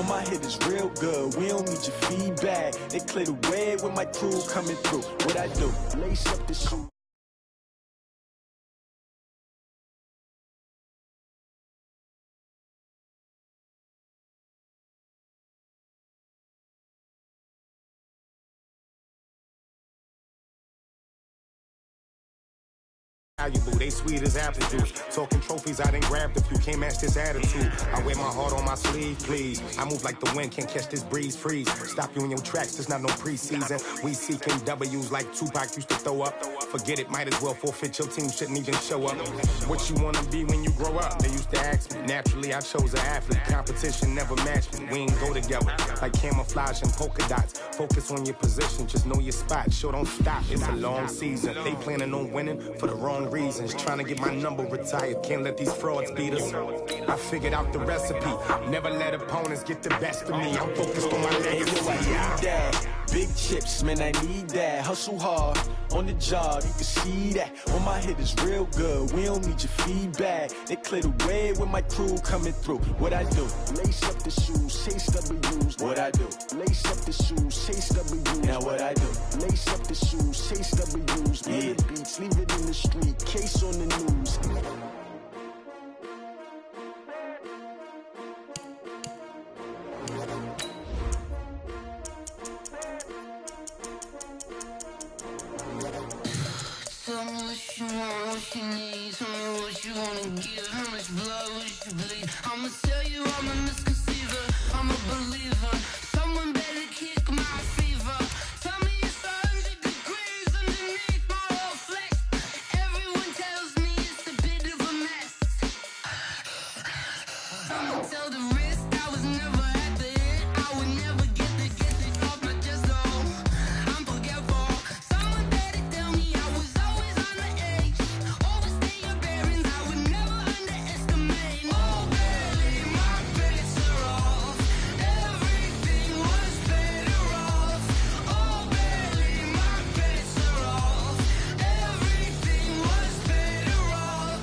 When my hit is real good, we don't need your feedback. They clear the way with my crew coming through. What I do? Lace up the shoe. They sweet as apple juice. Talking trophies, I done grabbed a few. Can't match this attitude. I wear my heart on my sleeve, please. I move like the wind, can't catch this breeze, freeze. Stop you in your tracks, there's not no preseason. We seeking W's like Tupac used to throw up. Forget it, might as well forfeit. Your team shouldn't even show up. What you wanna be when you grow up? They used to ask me. Naturally, I chose an athlete. Competition never matched me. We ain't go together like camouflage and polka dots. Focus on your position, just know your spot. Sure, don't stop. It's a long season. They planning on winning for the wrong reasons. Trying to get my number retired. Can't let these frauds beat us. I figured out the recipe. Never let opponents get the best of me. I'm focused on my legacy. I need that. Big chips, man, I need that. Hustle hard on the job, you can see that. When my hit is real good, we don't need your feedback. They clear the way with my crew coming through. What I do? Lace up the shoes, chase W's. What I do? Lace up the shoes, chase W's. Now what I do? Lace up the shoes, chase W's. Yeah. The beats, leave it in the street, case on the news. Tell me what you want, what you need. Tell me what you wanna give. How much blood would you bleed? I'ma tell you I'm a misconceiver. I'm a believer. Someone better kick my fever. Tell me it's 100 degrees underneath my whole flesh. Everyone tells me it's a bit of a mess. I'ma tell the risk I was never at the end. I would never get this off my chest though. I'm forgetful. Someone better tell me I was always on the edge. Overstay your bearings, I would never underestimate. Oh baby, my bets are off. Everything was better off. Oh baby, my bets are off. Everything was better off.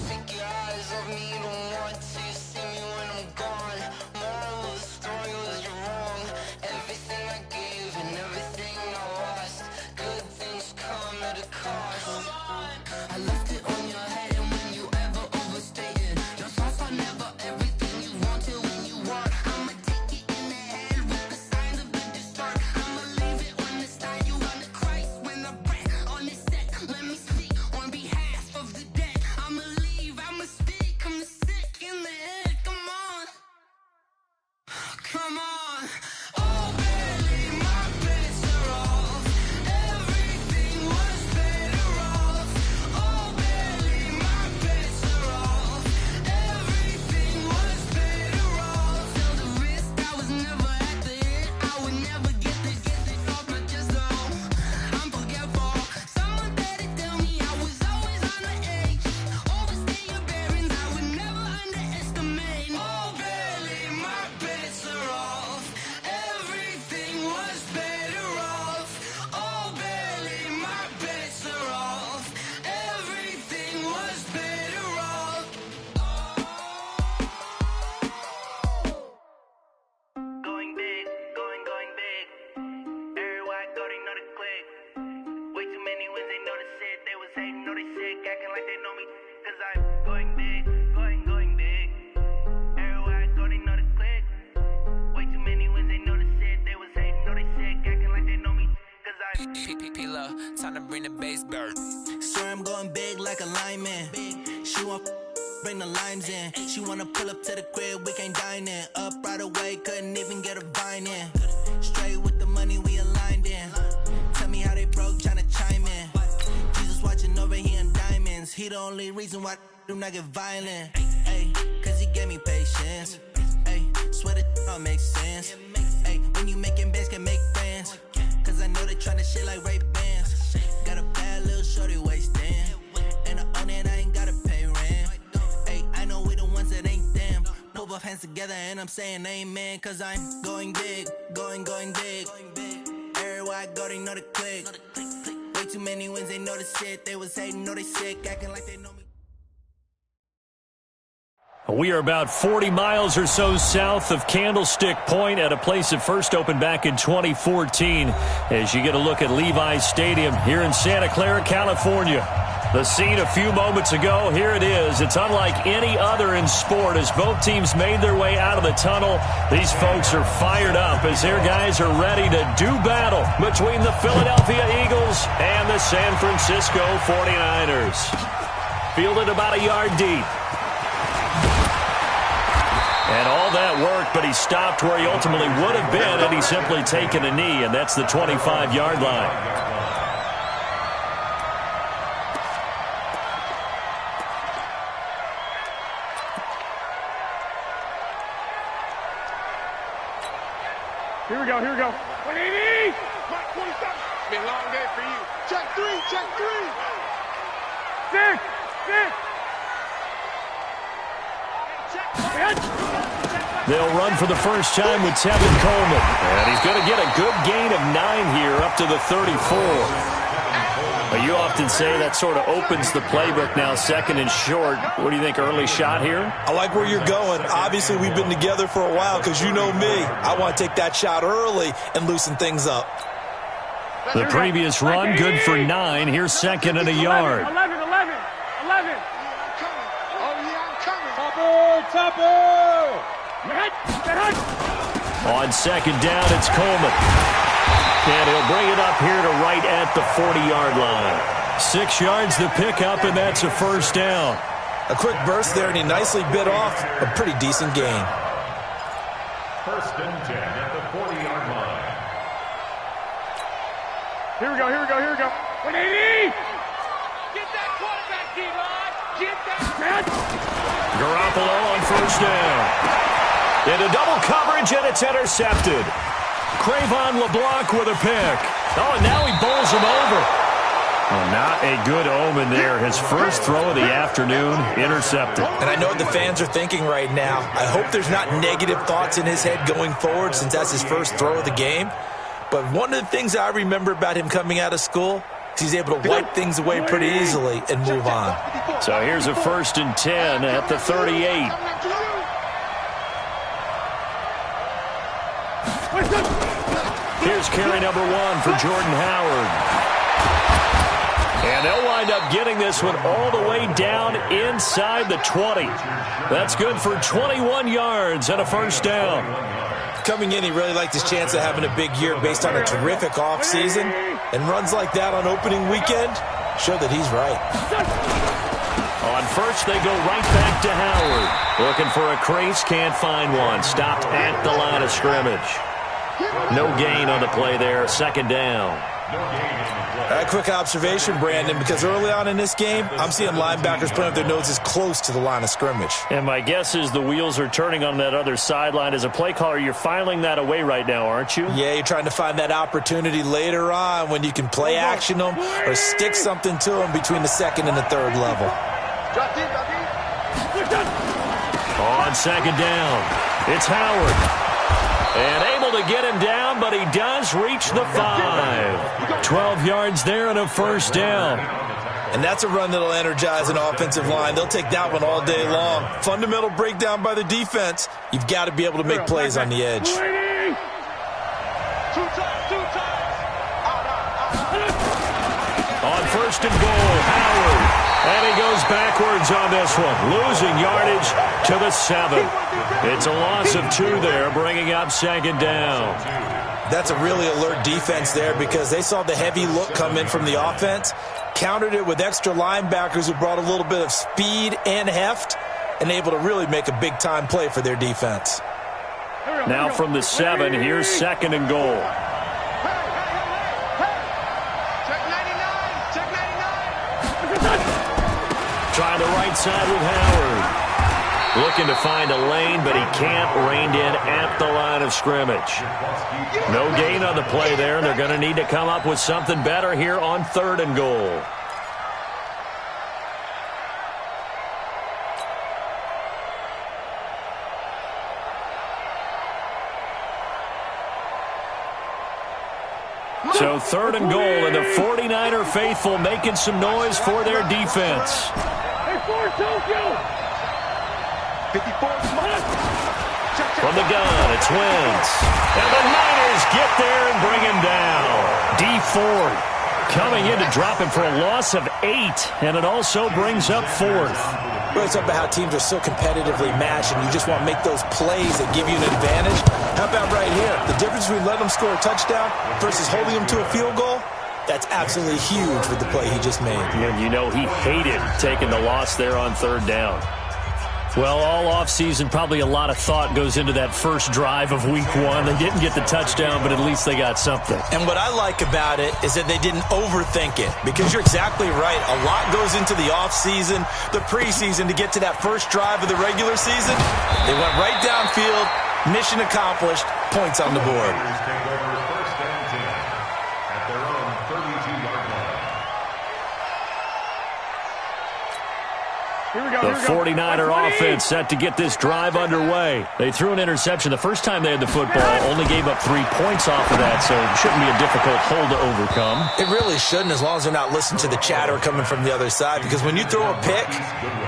Take your eyes off me, don't want to see me when I'm gone. Moral of the story was you're wrong. Everything I gave and everything I lost. Good things come at a cost. I left it on your head, and when you ever overstay it, your thoughts are never everything you want till when you want. I'ma take it in the head with the signs of the distort. I'ma leave it on the side. You on the Christ when the breath on the set. Let me speak on behalf of the dead. I'ma leave, I'ma speak. I'm the sick in the head. Come on, come on. Oh baby, my bets are off. Everything was better off. Oh baby, my bets are off. Everything was better off. Tell the risk I was never at the end. I would never get this off my chest though. I'm forgetful. Someone better tell me I was always on the edge. Overstay your bearings, I would never underestimate. Oh baby, my bets are off. Everything was better off. Oh baby, my bets are off. Everything was better off. Going big, going big. Everywhere I go, they know the click. Way too many wins, they know the shit. They was hating, know they sick, acting like they know me. Cause I'm going big, going big. Everywhere I go, they know the click. Way too many wins, they know the shit. They was hating, know they sick, acting like they know me. Cause I'm P-Lo, time to bring the bass bird. Swear I'm going big like a lineman. She want bring the limes in. She wanna pull up to the crib, we can't dine in. Up right away, couldn't even get a vine in. Straight with the money we aligned in. Tell me how they broke, tryna chime in. Jesus watching over here in diamonds. He the only reason why do not get violent. Ay, cause he gave me patience. Ay, swear that all makes sense. Ay, when you making bands can make friends. Cause I know they tryna shit like Ray-Bans. Got a bad little shorty wasting. And I own it, I ain't gotta pay rent. Ay, I know we the ones that ain't them. Move our hands together and I'm saying amen. Cause I'm going big, going big. Everywhere I go, they know the click. Way too many wins, they know the shit. They was hating, know they sick, acting like they know me. We are about 40 miles or so south of Candlestick Point at a place that first opened back in 2014 as you get a look at Levi's Stadium here in Santa Clara, California. The scene a few moments ago, here it is. It's unlike any other in sport as both teams made their way out of the tunnel. These folks are fired up as their guys are ready to do battle between the Philadelphia Eagles and the San Francisco 49ers. Fielded about a yard deep. And all that worked, but he stopped where he ultimately would have been had he simply taken a knee, and that's the 25-yard line. Here we go, here we go. 180! Mike, 27. Been a long day for you. Check three, check three. Six, six. They'll run for the first time with Tevin Coleman. And he's going to get a good gain of 9 here up to the 34. You often say that sort of opens the playbook now, second and short. What do you think, early shot here? I like where you're going. Obviously, we've been together for a while because you know me. I want to take that shot early and loosen things up. The previous run, good for 9. Here's second and a yard. 11. Topper! On second down, it's Coleman. And he'll bring it up here to right at the 40-yard line. 6 yards to pick up, and that's a first down. A quick burst there, and he nicely bit off a pretty decent gain. First and 10 at the 40-yard line. Here we go. 180! Get that quarterback, D-Rod! Get that... Garoppolo on first down. Into double coverage, and it's intercepted. Cravon LeBlanc with a pick. Oh, and now he bowls him over. Oh, not a good omen there. His first throw of the afternoon, intercepted. And I know what the fans are thinking right now. I hope there's not negative thoughts in his head going forward since that's his first throw of the game. But one of the things I remember about him coming out of school, he's able to wipe things away pretty easily and move on. So here's a first and 10 at the 38. Here's carry number 1 for Jordan Howard. And they'll wind up getting this one all the way down inside the 20. That's good for 21 yards and a first down. Coming in, he really liked his chance of having a big year based on a terrific offseason. And runs like that on opening weekend show that he's right. On first, they go right back to Howard. Looking for a crease, can't find one. Stopped at the line of scrimmage. No gain on the play there, second down. A quick observation, Brandon, because early on in this game, I'm seeing linebackers putting up their noses close to the line of scrimmage. And my guess is the wheels are turning on that other sideline. As a play caller, you're filing that away right now, aren't you? Yeah, you're trying to find that opportunity later on when you can play action them or stick something to them between the second and the third level. On second down, it's Howard. And able to get him down, but he does reach the 5. 12 yards there and a first down. And that's a run that'll energize an offensive line. They'll take that one all day long. Fundamental breakdown by the defense. You've got to be able to make plays on the edge. On first and goal, Howard. And he goes backwards on this one, losing yardage to the 7. It's a loss of 2 there, bringing up second down. That's a really alert defense there because they saw the heavy look come in from the offense, countered it with extra linebackers who brought a little bit of speed and heft, and able to really make a big-time play for their defense. Now from the 7, here's second and goal. Trying the right side with Howard. Looking to find a lane, but he can't. Reined in at the line of scrimmage. No gain on the play there, and they're going to need to come up with something better here on third and goal. So third and goal, and the 49er faithful making some noise for their defense. From the gun, it's Wentz. And the Niners get there and bring him down. D Ford coming in to drop him for a loss of 8, and it also brings up 4th. We're talking about how teams are so competitively matched, and you just want to make those plays that give you an advantage. How about right here? The difference between letting them score a touchdown versus holding them to a field goal, that's absolutely huge with the play he just made. And you know he hated taking the loss there on 3rd down. Well, all offseason, probably a lot of thought goes into that first drive of Week 1. They didn't get the touchdown, but at least they got something. And what I like about it is that they didn't overthink it, because you're exactly right. A lot goes into the offseason, the preseason, to get to that first drive of the regular season. They went right downfield, mission accomplished, points on the board. The 49er offense set to get this drive underway. They threw an interception the first time they had the football, only gave up 3 points off of that, so it shouldn't be a difficult hole to overcome. It really shouldn't, as long as they're not listening to the chatter coming from the other side, because when you throw a pick,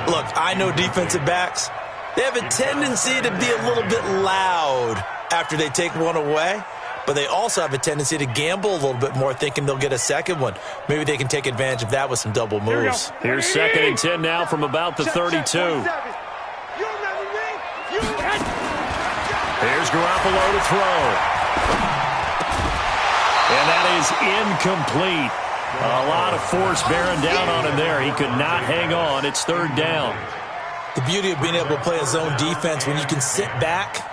look, I know defensive backs, they have a tendency to be a little bit loud after they take one away. But they also have a tendency to gamble a little bit more, thinking they'll get a second one. Maybe they can take advantage of that with some double moves. Here's 2nd and 10 now from about the 32. Here's Garoppolo to throw. And that is incomplete. A lot of force bearing down on him there. He could not hang on. It's 3rd down. The beauty of being able to play a zone defense, when you can sit back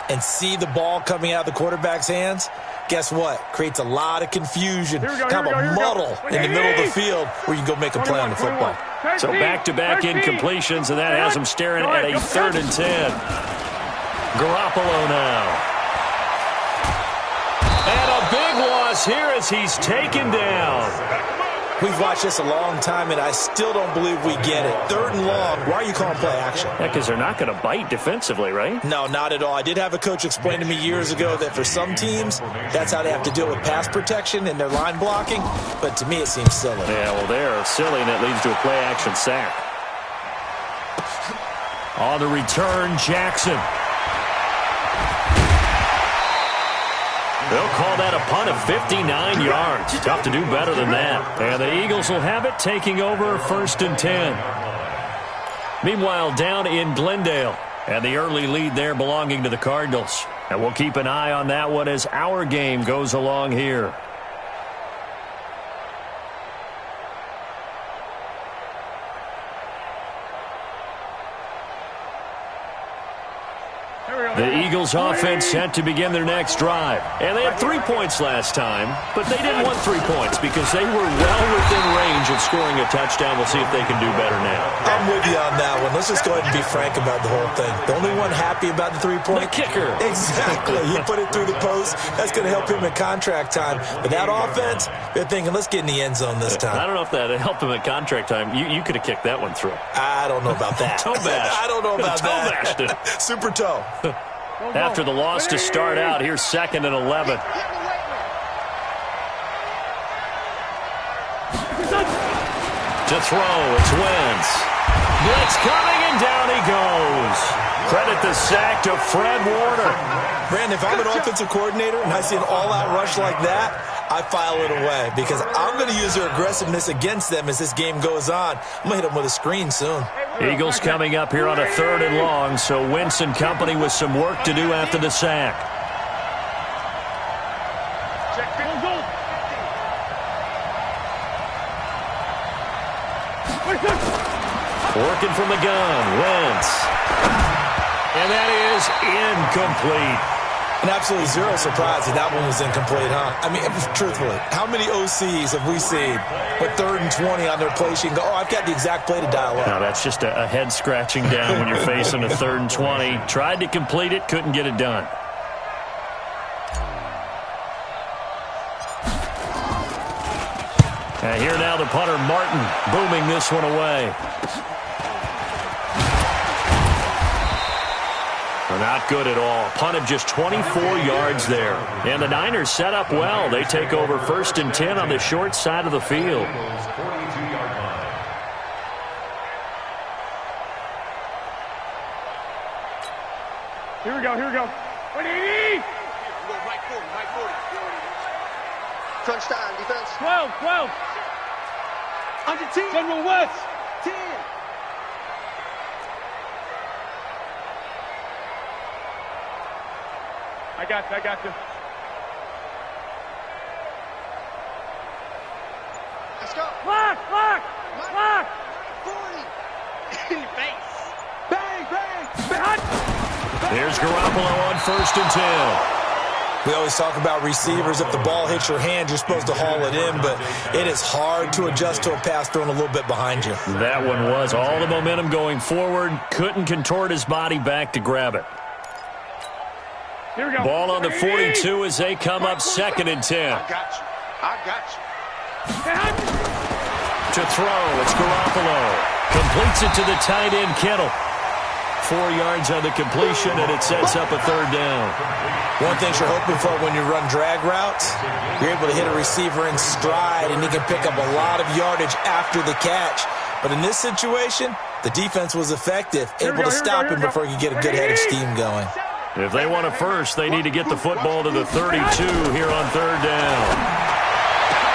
and see the ball coming out of the quarterback's hands, guess what? Creates a lot of confusion, kind of a muddle in the middle of the field where you can go make a play on the football. So back-to-back incompletions, and that has them staring at a 3rd and 10. Garoppolo now. And a big loss here as he's taken down. We've watched this a long time, and I still don't believe we get it. 3rd and long. Why are you calling play action? Yeah, because they're not going to bite defensively, right? No, not at all. I did have a coach explain to me years ago that for some teams, that's how they have to deal with pass protection and their line blocking. But to me, it seems silly. Yeah, well, they're silly, and that leads to a play action sack. On the return, Jackson. They'll call that a punt of 59 yards. Tough to do better than that. And the Eagles will have it, taking over 1st and 10. Meanwhile, down in Glendale, and the early lead there belonging to the Cardinals. And we'll keep an eye on that one as our game goes along here. The Eagles offense set to begin their next drive. And they had 3 points last time, but they didn't want 3 points because they were well within range of scoring a touchdown. We'll see if they can do better now. I'm with you on that one. Let's just go ahead and be frank about the whole thing. The only one happy about the 3-point? The kicker. Exactly. He put it through the post. That's going to help him in contract time. But that offense, they're thinking, let's get in the end zone this time. I don't know if that helped him at contract time. You could have kicked that one through. I don't know about that. Toe bash. I don't know about that. Toe bashed it. Super toe. After the loss to start out, here's 2nd and 11. To throw, it's Wentz. Blitz coming, and down he goes. Credit the sack to Fred Warner. Brandon, if I'm an offensive coordinator and I see an all-out rush like that, I file it away because I'm going to use their aggressiveness against them as this game goes on. I'm going to hit them with a screen soon. Eagles coming up here on a 3rd and long, so Wentz and company with some work to do after the sack. Working from the gun, Wentz. And that is incomplete. And absolutely zero surprise that that one was incomplete, huh? I mean, truthfully, how many OCs have we seen with 3rd and 20 on their play sheet and go, oh, I've got the exact play to dial up? No, that's just a head scratching down when you're facing a 3rd and 20. Tried to complete it, couldn't get it done. And here now the punter, Martin, booming this one away. Not good at all. Punt of just 24 yards there. And the Niners set up well. They take over 1st and 10 on the short side of the field. Here we go. What do you need? Right 40. Crunch time, defense. 12. Under 10. General West. 10. I got you. Let's go. Lock. 40. In the face. Bang. Here's Garoppolo on 1st and 10. We always talk about receivers. If the ball hits your hand, you're supposed to haul it in, but it is hard to adjust to a pass thrown a little bit behind you. That one was all the momentum going forward. Couldn't contort his body back to grab it. Here we go. Ball on the 42 as they come up 2nd and 10. I got you. To throw, it's Garoppolo. Completes it to the tight end, Kittle. 4 yards on the completion, and it sets up a 3rd down. One thing you're hoping for when you run drag routes, you're able to hit a receiver in stride, and he can pick up a lot of yardage after the catch. But in this situation, the defense was effective, able to stop him before he could get a good head of steam going. If they want it first, they need to get the football to the 32 here on 3rd down.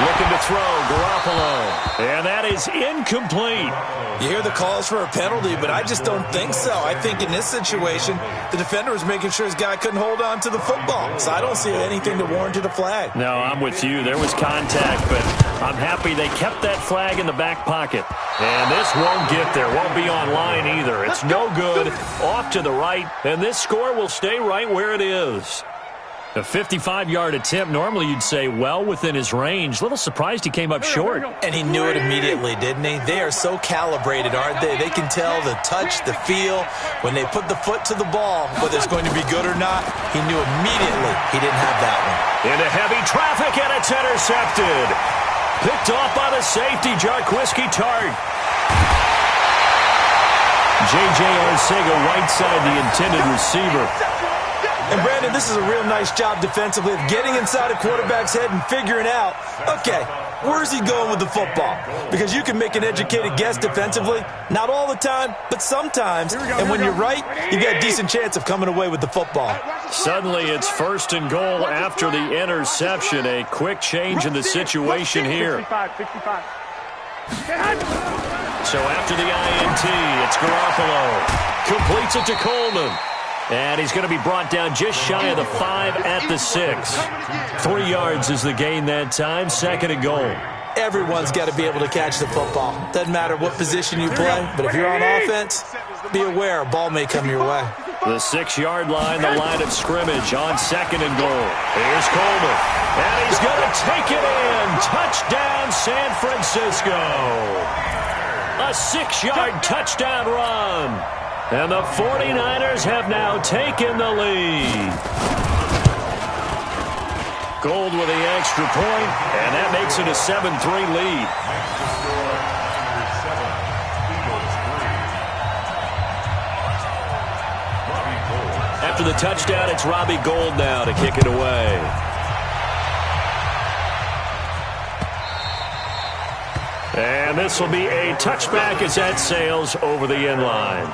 Looking to throw, Garoppolo. And that is incomplete. You hear the calls for a penalty, but I just don't think so. I think in this situation, the defender was making sure his guy couldn't hold on to the football. So I don't see anything to warrant a flag. No, I'm with you. There was contact, but I'm happy they kept that flag in the back pocket. And this won't get there. Won't be on line either. It's no good. Off to the right, and this score will stay right where it is. A 55-yard attempt, normally you'd say well within his range. Little surprised he came up short. And he knew it immediately, didn't he? They are so calibrated, aren't they? They can tell the touch, the feel. When they put the foot to the ball, whether it's going to be good or not, he knew immediately he didn't have that one. Into heavy traffic, and it's intercepted. Picked off by the safety, Jarquiski Tart. J.J. Arcega, right side, the intended receiver. And, Brandon, this is a real nice job defensively of getting inside a quarterback's head and figuring out, okay, where's he going with the football? Because you can make an educated guess defensively, not all the time, but sometimes. And when you're right, you got a decent chance of coming away with the football. Suddenly it's 1st and goal after the interception. A quick change in the situation here. 65. So after the INT, it's Garoppolo. Completes it to Coleman. And he's going to be brought down just shy of the 5 at the 6. 3 yards is the gain that time. 2nd and goal. Everyone's got to be able to catch the football. Doesn't matter what position you play, but if you're on offense, be aware a ball may come your way. The 6-yard line, the line of scrimmage on 2nd and goal. Here's Coleman. And he's going to take it in. Touchdown, San Francisco. A 6-yard touchdown run. And the 49ers have now taken the lead. Gold with the extra point, and that makes it a 7-3 lead. After the touchdown, it's Robbie Gould now to kick it away. And this will be a touchback as that sails over the end line.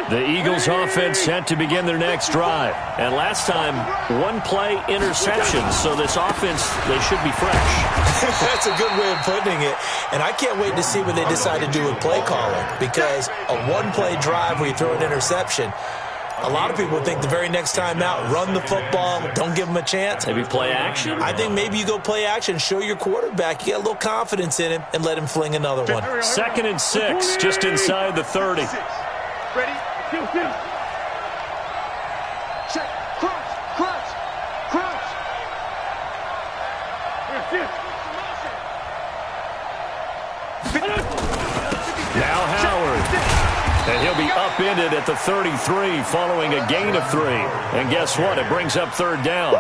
The Eagles offense set to begin their next drive. And last time, 1-play interception. So this offense, they should be fresh. That's a good way of putting it. And I can't wait to see what they decide to do with play calling. Because a 1-play drive where you throw an interception, a lot of people think the very next time out, run the football, don't give them a chance. Maybe play action? I think maybe you go play action, show your quarterback, you get a little confidence in him, and let him fling another one. 2nd and 6, just inside the 30. Ready? 2. Check. Crunch. Now Howard. And he'll be upended at the 33 following a gain of 3. And guess what? It brings up 3rd down.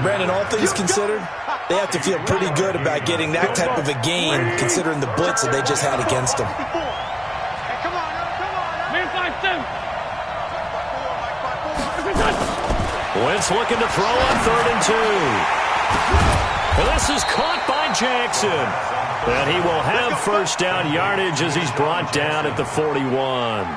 Brandon, all things considered, they have to feel pretty good about getting that type of a gain considering the blitz that they just had against them. Wentz looking to throw on 3rd and 2. And this is caught by Jackson. And he will have first down yardage as he's brought down at the 41.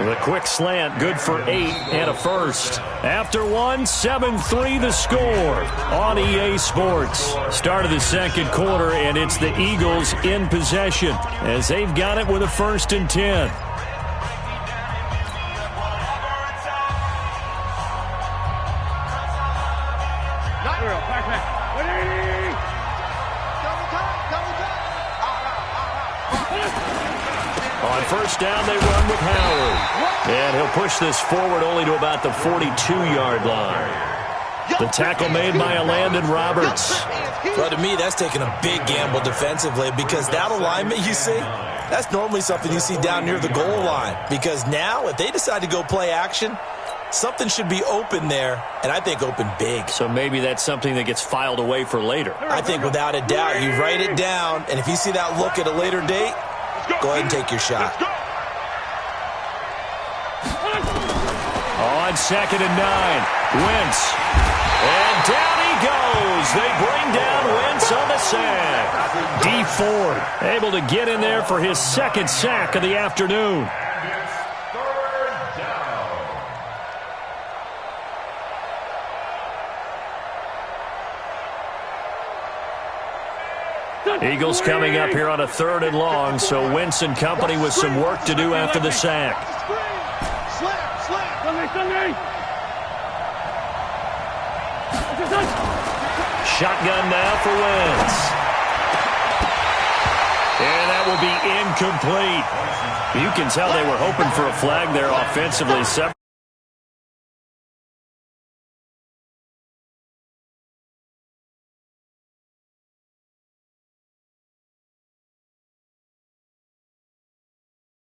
The quick slant, good for 8 and a first. After one, 7-3 the score on EA Sports. Start of the second quarter, and it's the Eagles in possession as they've got it with a 1st and 10. On first down, they run with Howard. And he'll push this forward only to about the 42-yard line. The tackle made by Landon Roberts. Well, to me, that's taking a big gamble defensively because that alignment you see, that's normally something you see down near the goal line. Because now, if they decide to go play action, something should be open there, and I think open big. So maybe that's something that gets filed away for later. I think without a doubt, you write it down, and if you see that look at a later date, go ahead and take your shot. On 2nd and 9, Wentz. And down he goes. They bring down Wentz on the sack. D Ford able to get in there for his 2nd sack of the afternoon. Eagles coming up here on a 3rd and long, so Wentz and company with some work to do after the sack. Shotgun now for Wentz. And that will be incomplete. You can tell they were hoping for a flag there offensively.